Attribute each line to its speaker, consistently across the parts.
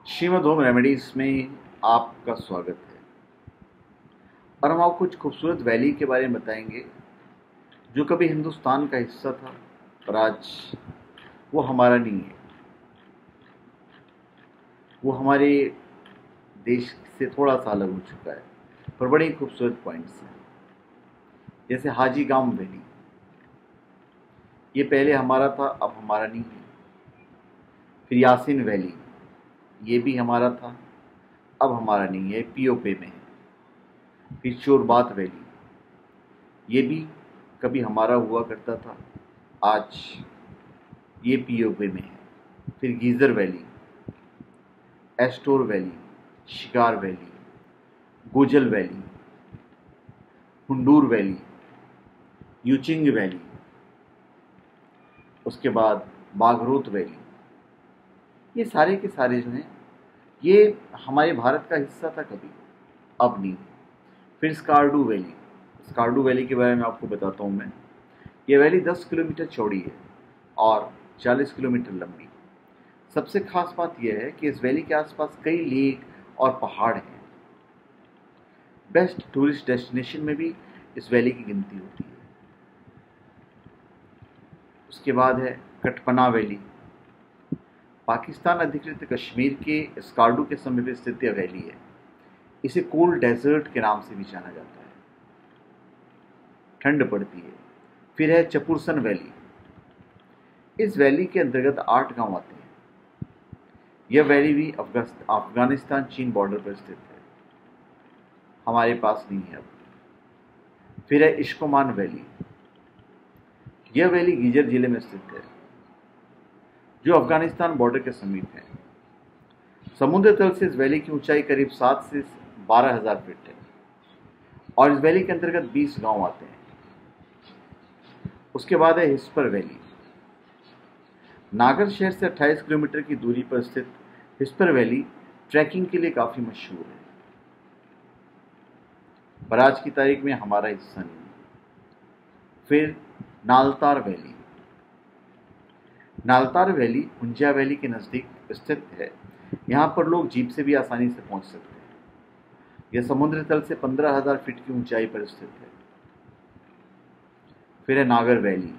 Speaker 1: Shrimad home remedies में आपका स्वागत है। और हम आपको कुछ खूबसूरत वैली के बारे में बताएंगे जो कभी हिंदुस्तान का हिस्सा था और आज वो हमारा नहीं है। वो हमारे देश से थोड़ा सा अलग हो चुका है, पर बड़े ही खूबसूरत पॉइंट्स हैं। जैसे हाजी गांव वैली, ये पहले हमारा था, अब हमारा नहीं है। फिर यासीन वैली, ये भी हमारा था, अब हमारा नहीं है, पीओके में है। फिर शोरबात वैली, ये भी कभी हमारा हुआ करता था, आज ये पीओके में है। फिर गीज़र वैली, एस्टोर वैली, शिकार वैली, गोजल वैली, हुंडूर वैली, यूचिंग वैली, उसके बाद बागरोत वैली, ये सारे के सारे जो हैं ये हमारे भारत का हिस्सा था कभी, अब नहीं। फिर स्कार्डू वैली, स्कार्डू वैली के बारे में आपको बताता हूँ मैं। ये वैली 10 किलोमीटर चौड़ी है और 40 किलोमीटर लंबी। सबसे खास बात यह है कि इस वैली के आसपास कई लेक और पहाड़ हैं। बेस्ट टूरिस्ट डेस्टिनेशन में भी इस वैली की गिनती होती है। उसके बाद है कटपना वैली, पाकिस्तान अधिकृत कश्मीर के स्कार्डू के समीप स्थित यह वैली है। इसे कोल्ड डेजर्ट के नाम से भी जाना जाता है, ठंड पड़ती है। फिर है चपुरसन वैली, इस वैली के अंतर्गत 8 गांव आते हैं। यह वैली भी अफगानिस्तान चीन बॉर्डर पर स्थित है, हमारे पास नहीं है अब। फिर है इश्कोमान वैली, यह वैली गीजर जिले में स्थित है जो अफगानिस्तान बॉर्डर के समीप है। समुद्र तल से इस वैली की ऊंचाई करीब 7 से 12,000 फीट है और इस वैली के अंतर्गत 20 गांव आते हैं। उसके बाद है हिस्पर वैली, नागर शहर से 28 किलोमीटर की दूरी पर स्थित हिस्पर वैली ट्रैकिंग के लिए काफी मशहूर है, पर आज की तारीख में हमारा हिस्सा नहीं है। फिर नालतार वैली, नालतार वैली हुंजा वैली के नज़दीक स्थित है। यहाँ पर लोग जीप से भी आसानी से पहुँच सकते हैं। यह समुद्र तल से 15,000 फीट की ऊंचाई पर स्थित है। फिर है नागर वैली,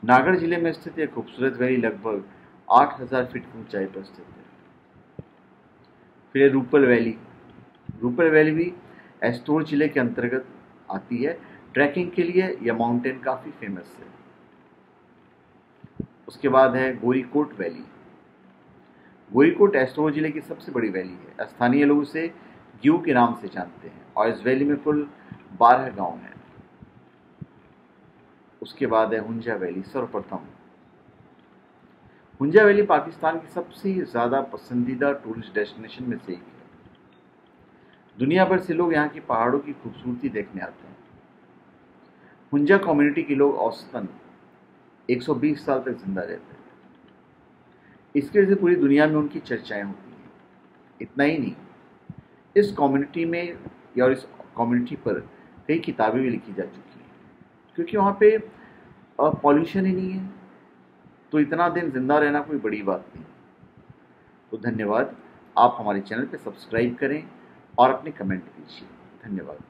Speaker 1: नागर जिले में स्थित यह खूबसूरत वैली लगभग 8,000 फीट की ऊंचाई पर स्थित है। फिर है रूपल वैली, रूपल वैली भी एस्तोर जिले के अंतर्गत आती है। ट्रैकिंग के लिए यह माउंटेन काफ़ी फेमस है। उसके बाद है गोरीकोट वैली, गोरीकोट एस्तोर जिले की सबसे बड़ी वैली है। स्थानीय लोग इसे ग्यू के नाम से जानते हैं और इस वैली में कुल 12 गांव हैं। उसके बाद है हुंजा वैली। सर्वप्रथम हुंजा वैली पाकिस्तान की सबसे ज़्यादा पसंदीदा टूरिस्ट डेस्टिनेशन में से एक है। दुनिया भर से लोग यहाँ की पहाड़ों की खूबसूरती देखने आते हैं। हुंजा कम्युनिटी के लोग औसतन 120 साल तक जिंदा रहते हैं। इसकी वजह से पूरी दुनिया में उनकी चर्चाएं होती हैं। इतना ही नहीं, इस कम्युनिटी में या इस कम्युनिटी पर कई किताबें भी लिखी जा चुकी हैं, क्योंकि वहाँ पे पॉल्यूशन ही नहीं है, तो इतना दिन जिंदा रहना कोई बड़ी बात नहीं। तो धन्यवाद। आप हमारे चैनल पे सब्सक्राइब करें और अपने कमेंट दीजिए। धन्यवाद।